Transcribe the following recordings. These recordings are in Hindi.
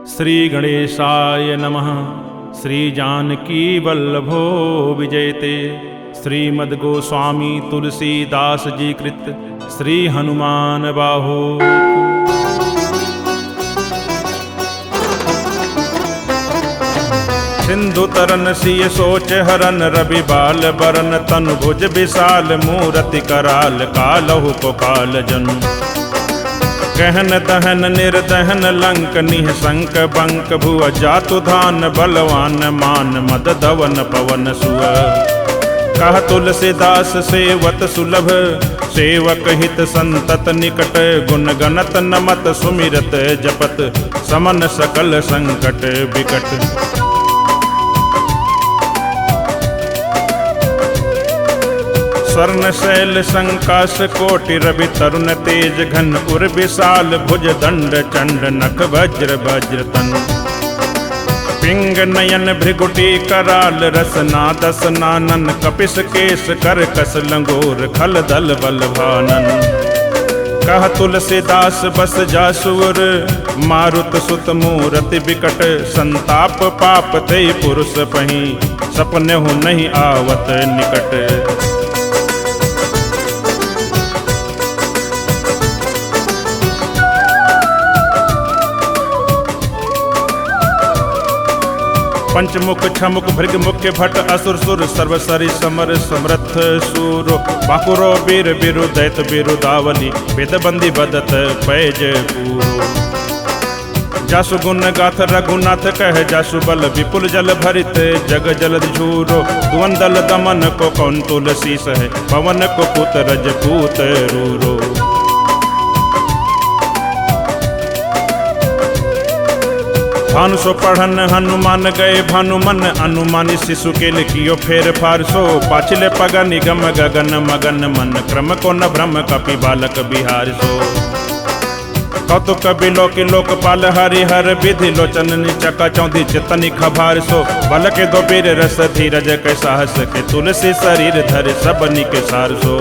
श्री गणेशाय नमः। श्री जानकी वल्लभो विजयते। श्रीमद् गोस्वामी तुलसीदास जी कृत श्री हनुमान बाहो। सिंधु तरन सिय सोच हरन रवि बाल बरन तनु भुज विशाल मूरति कराल कालहु को काल जनु। कहन दहन निर्दहन लंक निःशंक बंक भुव जातु धान बलवान मान मद धवन पवन सुअ। कह तुलसीदास सेवत सुलभ सेवक हित संतत निकट गुण गणत नमत सुमिरत जपत समन सकल संकट विकट। स्वर्ण शैल संकाश कोटि रवि तरुण तेज घन उर विशाल भुज दंड चंड नख वज्र वज्र तन। पिंग नयन भृगुटी कराल रसना दस नानन कपिस केश कर कस लंगोर खल दल बल भानन। कह तुलसीदास बस जासुर मारुत सुत मूरति विकट। संताप पाप ते पुरुष पही सपने हो नहीं आवत निकट। पंचमुख छमुख भृग मुख्य भट्ट असुर सुर सर्वसरी समर समर्थ सूरो। बाकुरो वीर बिरु दैत बिरु दावली वेद बंदी बदत पैज पूरो। जासु गुण गाथ रघुनाथ कह जासु बल विपुल जल भरित जग जलद झूरो। द्वंदल दमन को कौन तुलसी सह पवन को पुत रजपूत रूरो। भानु सो पढ़न हनुमान गए भानुमन अनुमानी शिशु के लिखियो फेर फारसो। पाछले पग निगम गगन मगन मन क्रम को न भ्रम कपि बालक बिहार सो। कौतुक बिलोक लोकपाल हरिहर विधि लोचन चका चौधि चितनि खभार सो। बल के दो बीर रस धीरज के साहस के तुलसी शरीर धर सबनि के सार सो।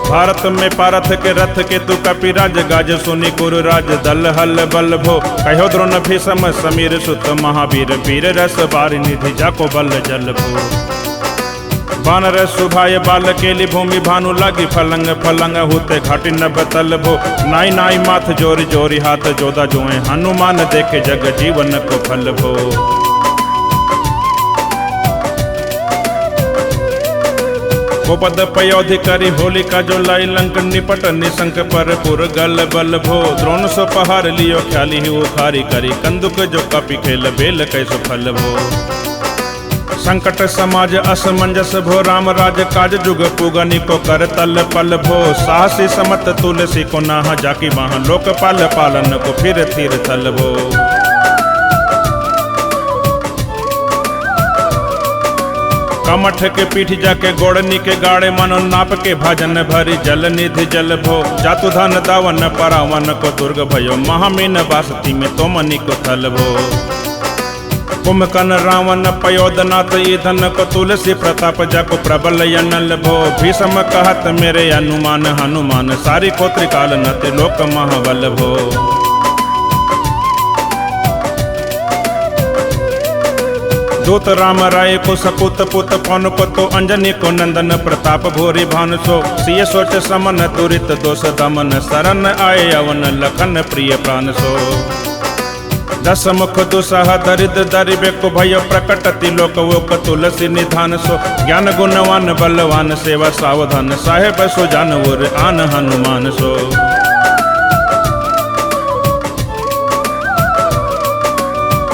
भारत में पारथ के रथ के तु कपिराज गाज सुनि कुरु राज दल हल बल भो। कहो द्रोण भीषम समीर सुत महावीर वीर रस बार निधि जाको बल जल भो। बानर सुभाय बाल केली भूमि भानु लागी फलंग फलंग होते घाटी नभ तल भो। नाई नाई माथ जोरी जोरी हाथ जोदा जोए हनुमान देखे जग जीवन को फल भो। गोपद पयोधि करी होलिका जो लाई लंक निपट निशंक पर पुर गल बल भो। द्रोण सो पहार लियो ख्याली ही उखारी करी कंदुक जो कपि खेल बेल कैसो फल भो। संकट समाज असमंजस भो राम राज काज जुग पुगनि को कर तल पल भो। साहसी समत तुलसी को नाह जाकी वहाँ लोकपाल पालन को फिर तीर थल भो। कमठ के पीठ जाके गोड़नी के गाड़े मनो नाप के भाजन भरी जल निधि जल भो। जातु धन दावन परावन को दुर्ग भयो महामीन बासती में तो मनि को थल भो। कुंभकर्ण रावण पयोदनाथ ईधन को तुलसी प्रताप जाको प्रबल यनल भो। भीषम कहत मेरे अनुमान हनुमान सारी को त्रिकाल न त्रिलोक महाबल भो। दूत राम राय को सपूत पुत पौन को तो अंजनी को नंदन प्रताप भोरी भानु सो। सिय सोच समन दुरित दोष दमन शरण आए अवन लखन प्रिय प्राण सो। दस मुख दुसह दरिद्र दरिबे को भय प्रकट तिलोक वोक तुलसी निधान सो। ज्ञान गुणवान बलवान सेवा सावधान साहेब सो जानवर आन हनुमान सो।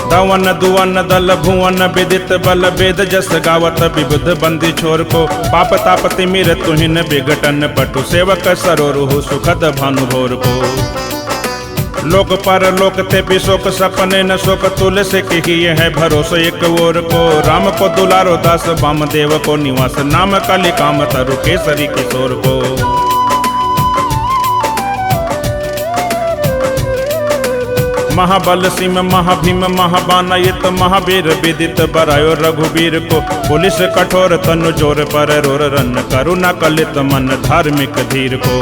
दवन दुवन दल भुवन विदित बल वेद जस गावत विबुध बंदी छोर को। पाप ताप तिमिर तुहिन विघटन पटु सेवक सरोरु सुखद भानु भोर को। लोक पर लोक ते विशोक सपने न शोक तुलसी की है भरोसा एक ओर को। राम को दुलारो दास वामदेव को निवास नाम काली काम तरु केसरी किशोर को। महाबल सिंह महाभीम महाबानायित महावीर विदित बरायो रघुवीर को। पुलिस कठोर तनु जोर पर रोर रन करुणा कलित मन धार्मिक धीर को।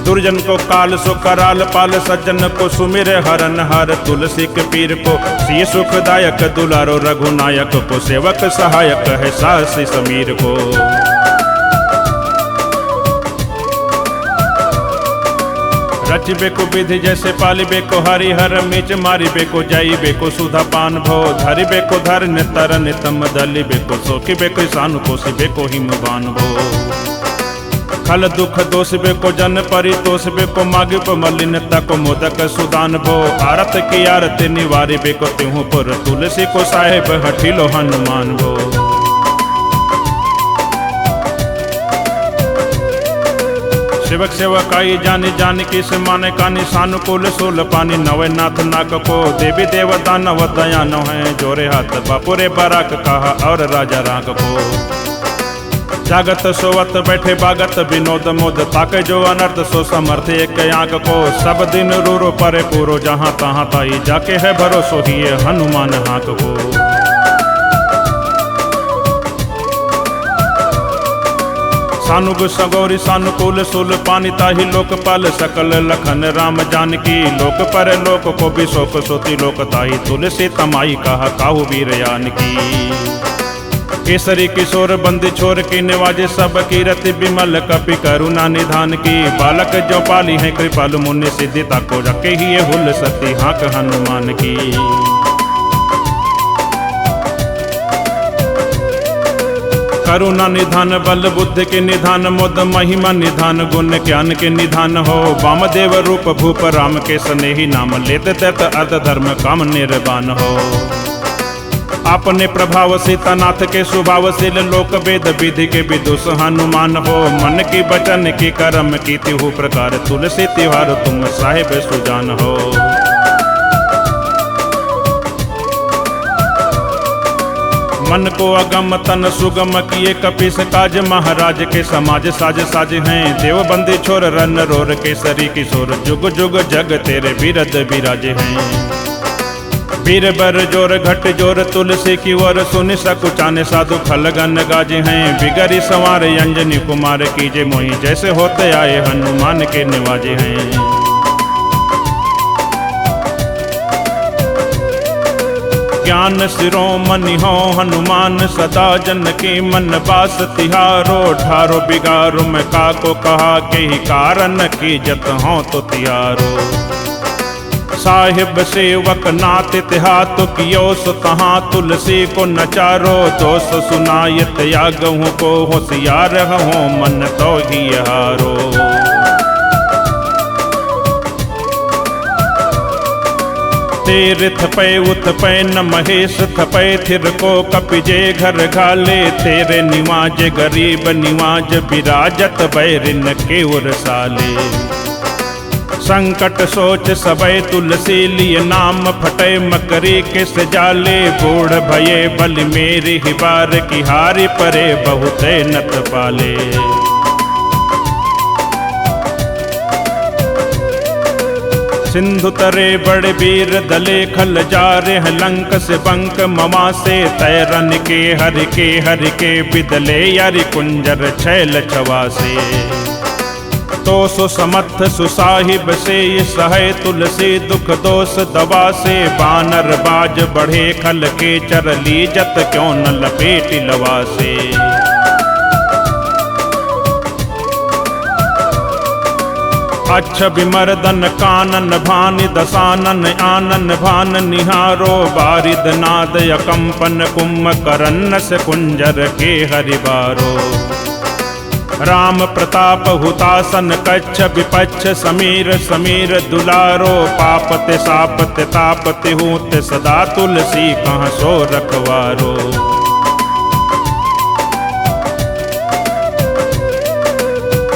दुर्जन को काल सो कराल पाल, सज्जन को सुमिर हरन हार। तुलसी के पीर को सी सुखदायक, दुलारो रघुनायक को सेवक सहायक है साहसी समीर को। रचिबे को विधि जैसे पालिबे को हरिहर, मीच मारिबे को जाइबे को सुधा पान भो। धरिबे को धरन तरन तम दलिबे को, सोखिबे को सान को सिबे को हिमवान भो। खल दुख दोषबे को जन परितोषबे को, मागिब मलिनता को मोदक सुदान भो। आरत की आरती निवारिबे को त्यों पर, तुलसी को साहेब हठिलो हनुमान भो। सेवक सेवकाई जानी जानकी से माने कानी, सानुकूल सोल पानी नवे नाथ नाक को। देवी देवता नव दयानो है, जोरे हाथ बापुरे बराक कहा और राजा राग को। जागत सोवत बैठे बागत विनोद मोद, ताके जो अनर्थ सो समर्थ एक आंख को। सब दिन रूरो परे पूरो, जहाँ तहाँ ताई जाके है भरोसो ही हनुमान हाक को। सानुग सगौरी सानुकूल सुल पानी, ताहि लोकपाल सकल लखन राम जानकी। लोक पर लोक को भी शोक सोती लोक, ताहि तुलसी तमाई कहा काहू वीर जानकी। केसरी किशोर बंदी छोर की निवाजे, सब कीरति विमल कपि करुणा निधान की। बालक जो पाली है कृपालु मुनि, सिद्धिता को रखे ही हुल सती हाक हनुमान की। करुणा निधान बल बुद्धि के निधान, मुद महिमा निधान गुण ज्ञान के निधान हो। वामदेव रूप भूप राम के स्नेही, नाम लेते तत अर्ध धर्म काम निर्वाण हो। अपने प्रभाव सीतानाथ के स्वभावशील, लोक वेद विधि के विदुष हनुमान हो। मन की वचन की कर्म की तिहु प्रकार, तुलसी तिहार तुम साहिब सुजान हो। मन को अगम तन सुगम किए, कपीस काज महाराज के समाज साज साज हैं। देवबंदी छोर रन रोर केसरी किशोर, जुग जुग जग तेरे बिरद बिराजे हैं। वीर बर जोर घट जोर तुलसी की ओर, सुनि सकुचाने साधु खलगन गाजे हैं। बिगरी संवार अंजनी कुमार कीजे मोहि, जैसे होते आए हनुमान के निवाजे हैं। ज्ञान शिरोमणि हो हनुमान, सदा जन की मन बास तिहारो। ठारो बिगारो मैं काको कहा, के ही कारण की जत हो तो तिहारो। साहिब सेवक नात तिहात कियो, सो तहाँ तुलसी को नचारो। दोष सुनायत यागहूँ को, होशियार हो मन तो ही हारो। तीर्थ पे उत पे न महेश थपे, थिर को कपिजे घर घाले। तेरे निवाज गरीब निवाज, विराजत बैरिन के उर साले। संकट सोच सबे तुलसी लिए, नाम फटे मकरी के सजाले। बूढ़ भये बल मेरी ही बार, की हारी परे बहुते नत पाले। सिंधु तरे बड़े वीर दले, खल जा रहे लंक से बंक ममा से। तैरन के हर के बिदले, यारी कुंजर छैल छवासे। तो सो समर्थ सुसाहिब से, सहे तुलसी दुख दोष दवा से। बानर बाज बढ़े खल के चरली, जत क्यों न लपेटी लवा से। अच्छ विमर्दन कानन भानि, दसानन आनन भान निहारो। बारिद नाद अकंपन कुंभकर्ण से, कुंजर के हरिबारो। राम प्रताप हुतासन कच्छ, विपच्छ समीर समीर दुलारो। पापते सापते तापते होते, सदा तुलसी कहाँ सो रखवारो।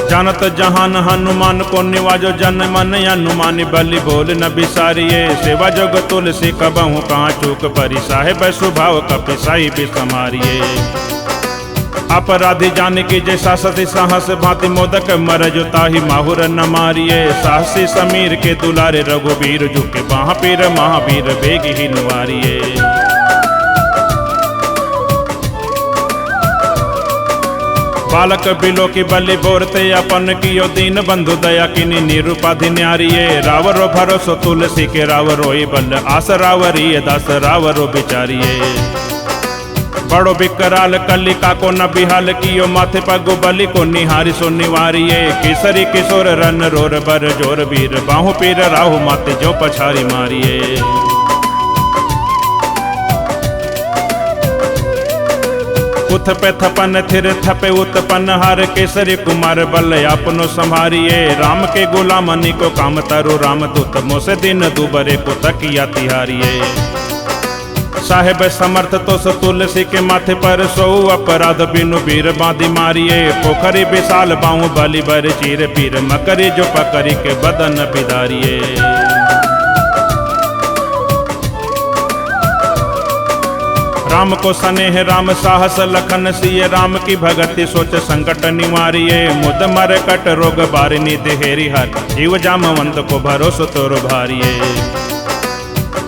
जानत जहान हनुमान को निवाजो, जन मन हनुमान बलि बोल न बिसारिये। सेवा जोग तुलसी कबहू कहाँ चूक परी, साहेब स्वभाव कपिसाई भी समारिये। अपराधी जान की जैसा सती साहस, भांति मोदक मर जो ताहि माहुर न मारिये। साहसी समीर के दुलारे, रघुवीर झुके महापीर महावीर बेग ही निवारिये। बालक बिलो की बलि बोरते अपन कियो दीन बंधु दया किनी निरूपाधि न्यारिये रावरो भरोसो तुलसी के रावरोई बल आस रावरी दास रावरो बिचारिये बड़ो बिकराल कलिका को न बिहाल कियो माथे पगो बलि को निहारी सो निवारिये केसरी किशोर रन रोर बर जोर वीर बाहु पीर राहु माते जो पछारी मारिये उथ पे थपन थिर थपे उत्पन्न हर केसरी कुमार बल अपनो संभारिये राम के गुलामनी को काम तरु राम दूत मोसे दिन दुबरे को तकिया तिहारिये साहेब समर्थ तो तुलसी के माथे पर सो अपराध बिनु वीर बांधी मारिये पोखरी विशाल बाहु बलि बर चीर पीर मकरी जो पकड़ी के बदन बिदारिये राम को स्नेह राम साहस लखन सिय राम की भगति सोच संकट निवारिये मुद मर कट रोग बारिनी देहेरी हर जीव जामवंत को भरोसो तोरो भारिये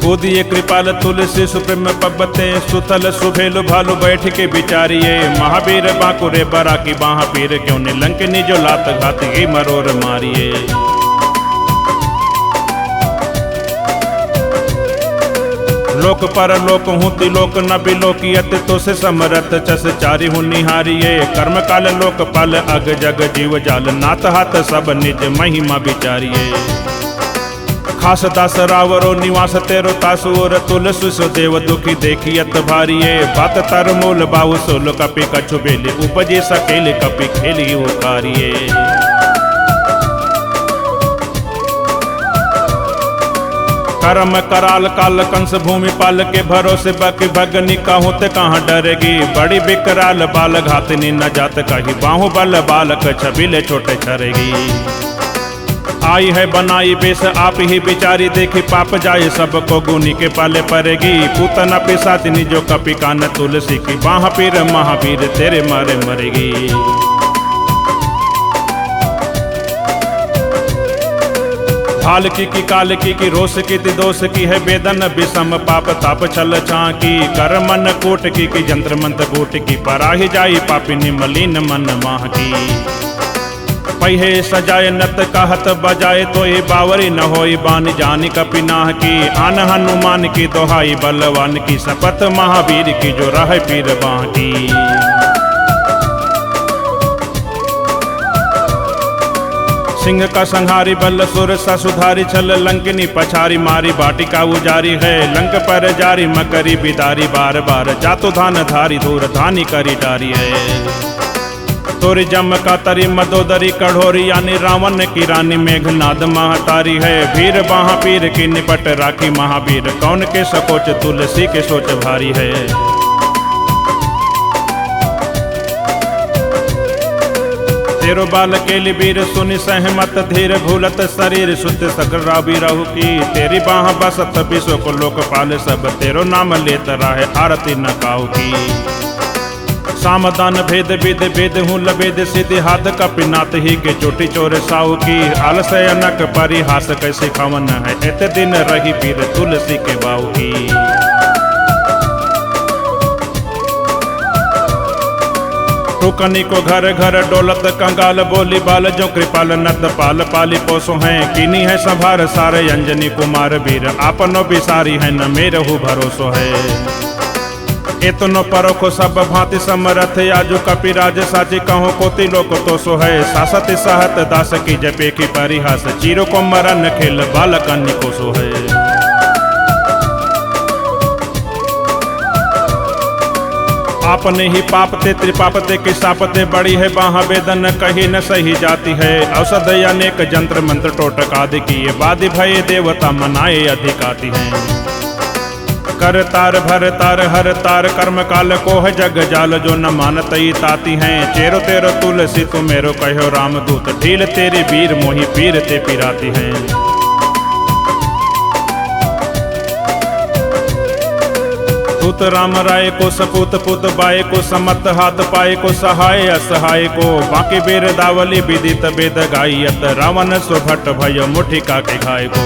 कूदिये कृपाल तुलसी सुप्रेम पबते सुतल सुभेलु भालु बैठ के बिचारिये महावीर बांकुरे बरा की बाहा पीर क्यों ने लंकनी जो लात घात ही मरोर मारिये लोक पर लोक हूँ तिलोक न बिलोकियत तो से समरथ चस चारी हूँ निहारिये कर्म काल लोक पाल अग जग जीव जाल नाथ हाथ सब निज महिमा बिचारिये खास दास रावरो निवास तेरो तासुर तुलसी सो देव दुखी देखियत भारिये बात तर मूल बाहु सोल कपि कछु बेली उपजी सकेल कपि खेली उकारिये कर्म कराल काल कंस भूमि पाल के भरोसे बाकी भगनी कहूँ ते कहाँ डरेगी बड़ी बिकराल बाल घातनी न जात कही बाहु बल बालक छबिले छोटे छरेगी आई है बनाई बेस आप ही बिचारी देखी पाप जाए सबको गुनी के पाले पड़ेगी पूतना पिसाचिनी जो कपि कान तुलसी की बाह पीर महावीर तेरे मारे मरेगी हाल की काल की रोष की दोष की है वेदन विषम पाप ताप छल छाकी कर मन कोट की जंत्र मंत्र बूट की पराही जाई पापिनी मलिन मन माह की पहिए सजाए नत कहत बजाए तो ये बावरी न होई बान जानी कपि नाह की आन हनुमान की दोहाई बलवान की शपथ महावीर की जो रह पीर बाह की सिंह का संहारी बल सुर सा सुधारी छल लंकिनी पछारी मारी बाटिका उजारी है लंक पर जारी मकरी बिदारी बार बार जातो धान धारी दूर धानी करी डारी है तोरी जम का तरी मदोदरी कढ़ोरी यानी रावण की रानी मेघनाद महातारी है वीर बाहा पीर की निपट राखी महावीर कौन के सकोच तुलसी के सोच भारी है तेरो बाल केली वीर सुनि सहमत धीर भूलत शरीर सुत सकर राबी रहु की तेरी बाह बसत विश्व को लोकपाल सब तेरो नाम लेत राहे आरती न काऊ की सामदान भेद विद भेद हूँ लबेद सिद्धि हाथ कपिनाथ ही के चोटी चोर साहू की आलस अनक परिहास कैसे खवन है एत दिन रही पीर तुलसी के बाहू की टुकनी को घर घर डोलत कंगाल बोली बाल जो कृपाल नत पाल पाली पोसो हैं किनी है संभार सारे अंजनी कुमार वीर आपनो बिसारी है न मेरे हु भरोसो है इतनो परोखो सब भांति समरथ आजु कपिराज साची कहो कोति लोक तो सो है सासत सहत दास की जपे की परिहास चीरो को मरन खेल बालक अन्य को सो है आपने ही पापते त्रिपापते की सापते बड़ी है बाहा वेदन कहीं न सही जाती है औषध अनेक जंत्र मंत्र टोटक आदि की ये वादि भय देवता मनाए अधिक आती हैं कर तार भर तार हर तार कर्म काल को है जग जाल जो न मानत ही ताती हैं चेरो तेरो तुलसी तू मेरो कहो रामदूत ढील तेरी वीर मोही पीर ते पिराती हैं पूत राम राय को सपूत पुत बाय को समत हाथ पाए को सहाय असहाय को बाकी बेर दावली विदित वेद गायत रावण सुभट भय मुठिका के घाय को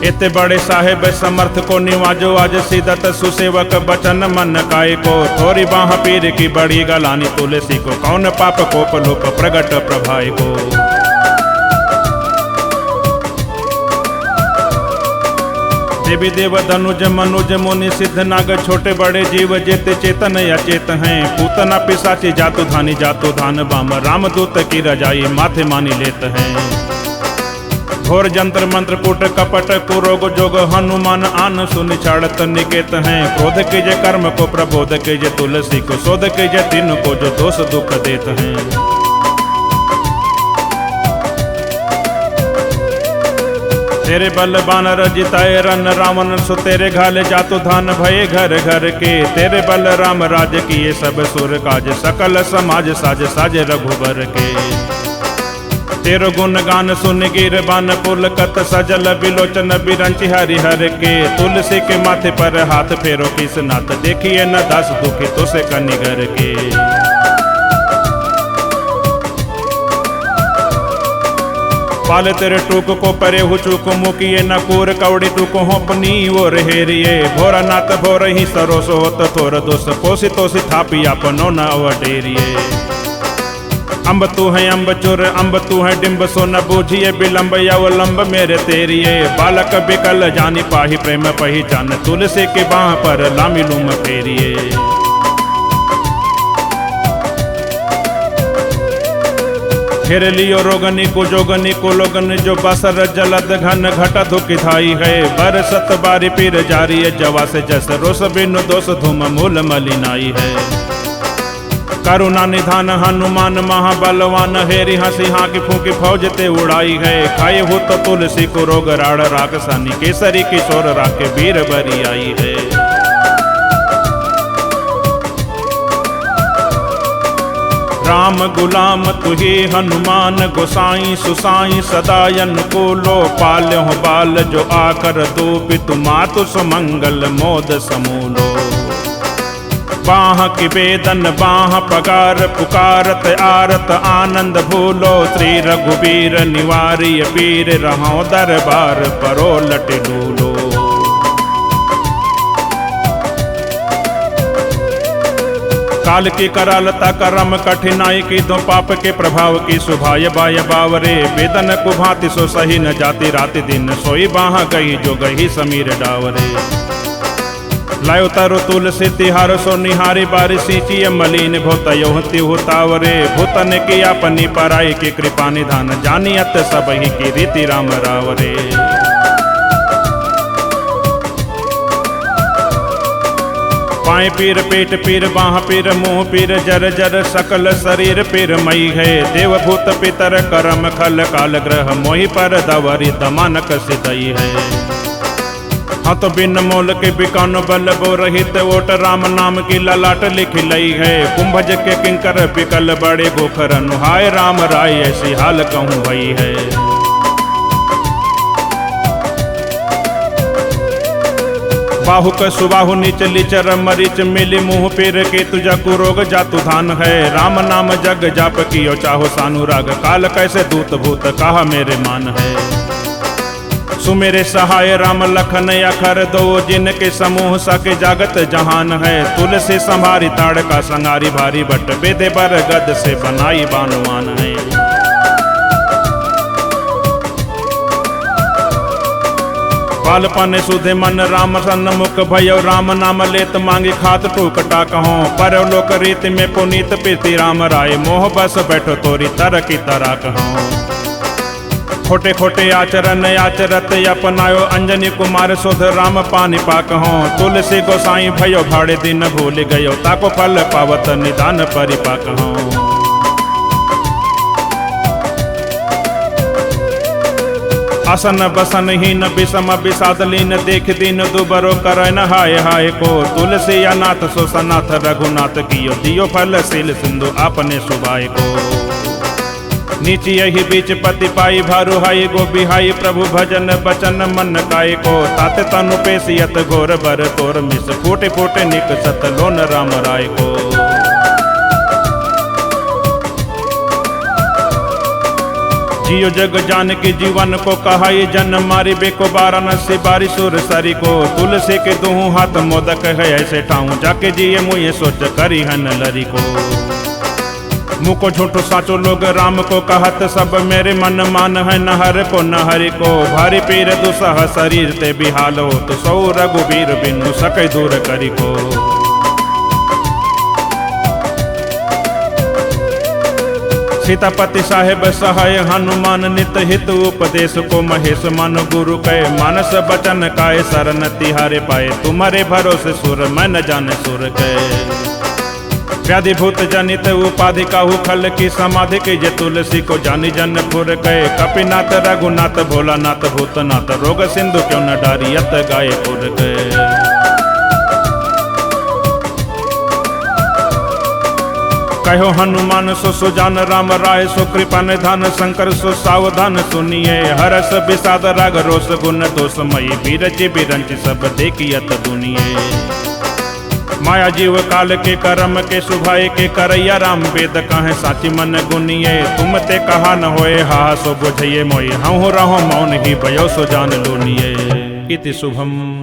इतने बड़े साहेब समर्थ को निवाजो आज सीदत सुसेवक बचन मन काय को। थोड़ी बाह पीर की बड़ी गलानी तुलसी को, कौन पाप कोप लोप प्रगट प्रभाय को। देवी देव धनुज मनुज मुनि सिद्ध नाग छोटे बड़े जीव जेते चेतन अचेत हैं। पूतना पिशाची जातु धान बाम, रामदूत की रजाई माथे मानी लेत हैं। घोर जंत्र मंत्र कूट कपट कुरोग जोग, हनुमान आन सुन छाड़त निकेत हैं। क्रोध के जे कर्म को प्रबोध के जे तुलसी को, शोध के जे तीन को जो दोष दुख देत हैं। तेरे बल बानर जिताए रन रावण सो, तेरे घाले जातु धान भये घर घर के। तेरे बल राम राज किए सब सुर काज, सकल समाज साज साजे रघुबर के। तेरो गुण गान सुन गिर बान पुलकत, सजल बिलोचन बिरंच हरि हर के। तुलसी के माथे पर हाथ फेरो किस नाथ, देखिए न दास दुखी तो से कनिगर के। पाले तेरे टूक को परे हु चूक, मुकिए न कूर कौड़ी टूक हो अपनी ओर हेरिए। भोरा नाथ भोर ही सरोस होत थोर दोष, कोसी तोसी थापी अपनो न अवडेरिए। अम्ब तू है अम्ब चुर अम्ब तू है डिम्ब, सो न बूझिए विलम्ब अवलंब मेरे तेरिए। बालक बिकल जानी पाही प्रेम पहचान, तुलसी के बाह पर लामी लूम फेरिए। घेर लियो रोगनी को जोगनी को लोगन, जो बसर जलद घन घट दुखी धाई है। बरसत बारी पीर जारी है, जवा से जस रोस बिनु दोष धूम मूल मलिनाई है। करुणा निधान हनुमान महाबलवान, हेरी हंसी हाँ की फूकी फौज ते उड़ाई है। खाए हो तो तुलसी को रोग राड़ रागसानी, केसरी किशोर राके वीर बरी आई है। राम गुलाम तुही हनुमान, गोसाई सुसाई सदा अनुकूलो। पाल्यो बाल जो आकर दो, पितु मातु सुमंगल मोद समूलो। बाह की वेदन बाह पगार, पुकारत आरत आनंद भूलो। श्री रघुबीर निवारी पीर, रहो दरबार परो लट डूलो। काल की करालता करम कठिनाई की, दो पाप के प्रभाव की सुभाय बाय बावरे। वेदन कुभाति सो सही न जाति राति दिन, सोई बाह गई जो गही समीर डावरे। लायो तरु तुलसी तिहार सो निहारी, बारी सींची मलिन भोतयो तिहु तावरे। भूतन की अपनी पराई की कृपा निधान, जानियत सब ही की रीति राम रावरे। पाए पीर पेट पीर बाह पीर मुँह पीर, जर जर सकल शरीर पीर मई है। देवभूत पितर करम खल काल ग्रह, मोहि पर दवरी दमानक सिदई है। हाँ तो बिन मोल के बिकान बल बो रहित, ओट राम नाम की ललाट लिख लई है। कुंभज के किंकर बिकल बड़े गोखर, नुहाय राम राय ऐसी हाल कहूँ भई है। बाहु क सुबाहु नीच लिचर मरीच, मिली मुँह पीर के तुझा कुरोग जातु धान है। राम नाम जग जाप कियो चाहो सानुराग, काल कैसे दूत भूत कहा मेरे मान है। सुमेरे सहाय राम लखन अखर दो, जिनके समूह सके जागत जहान है। तुलसी संभारी ताड़ का संगारी भारी, बट बेदे बर गद से बनाई बानुमान है। बालपन सुधे मन राम सन्मुख भयो, राम नाम लेत मांगी खात टूकटा कहो। पर लोक रीति में पुनीत प्रीति राम राय, मोह बस बैठो तोरी तर की तरह कहो। खोटे खोटे आचरण आचरत अपनायो, अंजनी कुमार सुध राम पानी पाक हो। तुलसी गोसाई भयो भाड़े दिन भूल गयो, ताको फल पावत निदान परिपाक हो। आसन बसन हीन विषम विषाद लीन, देख दिन दुबरो करन हाय हाय को। तुलसी अनाथ सो सनाथ रघुनाथ कियो, दियो फल शील सिंधु आपने सुबाय को। नीची यही बीच पति पाई भारू हाई, गो बिहाई प्रभु भजन बचन मन काय को। ताते तनु पेशियत घोर बर तोर मिस, फूटे फूटे निक सत लोन राम राय को। जियो जग जान के जीवन को कहा ये जन मारी बेको वाराणसी बारी सुर सरी को तुलसी के दूँ हाथ मोदक है ऐसे ठाऊं जाके जिये मुझे सोच करी हन लरी को मुको झूठो साचो लोग राम को कहत सब मेरे मन मान है नहर को नहरी को भारी पीर दुसह शरीर ते बिहाल हो तो सौ रघुबीर बिनु सके दूर करी को सीतापति साहेब सहाय हनुमान नित हित उपदेश को महेश मन गुरु कहे मानस बचन काय शरण तिहारे पाए तुम्हारे भरोसे सुर मैं न जाने सुर कहे व्याधि भूत जनित उपाधि काहू खल की समाधि के जे तुलसी को जानी जन फुर कहे कपिनाथ रघुनाथ भोलानाथ भूतनाथ रोग सिंधु क्यों न डारियत गाये पुर कहे कहो हनुमान सो सुजान राम राय सो कृपा निधान शंकर सो सावधान सुनिए हरस विषाद राग रोष गुण दोषमयी बीरज बिरंच सब देखियत दुनिये माया जीव काल के करम के सुभाए के करैया राम वेद कहे साची मन गुनिए तुम ते कहा न होए हा सो बुझिए मोई हूँ रहो मौन ही भयो सो जान लुनिए इति शुभम।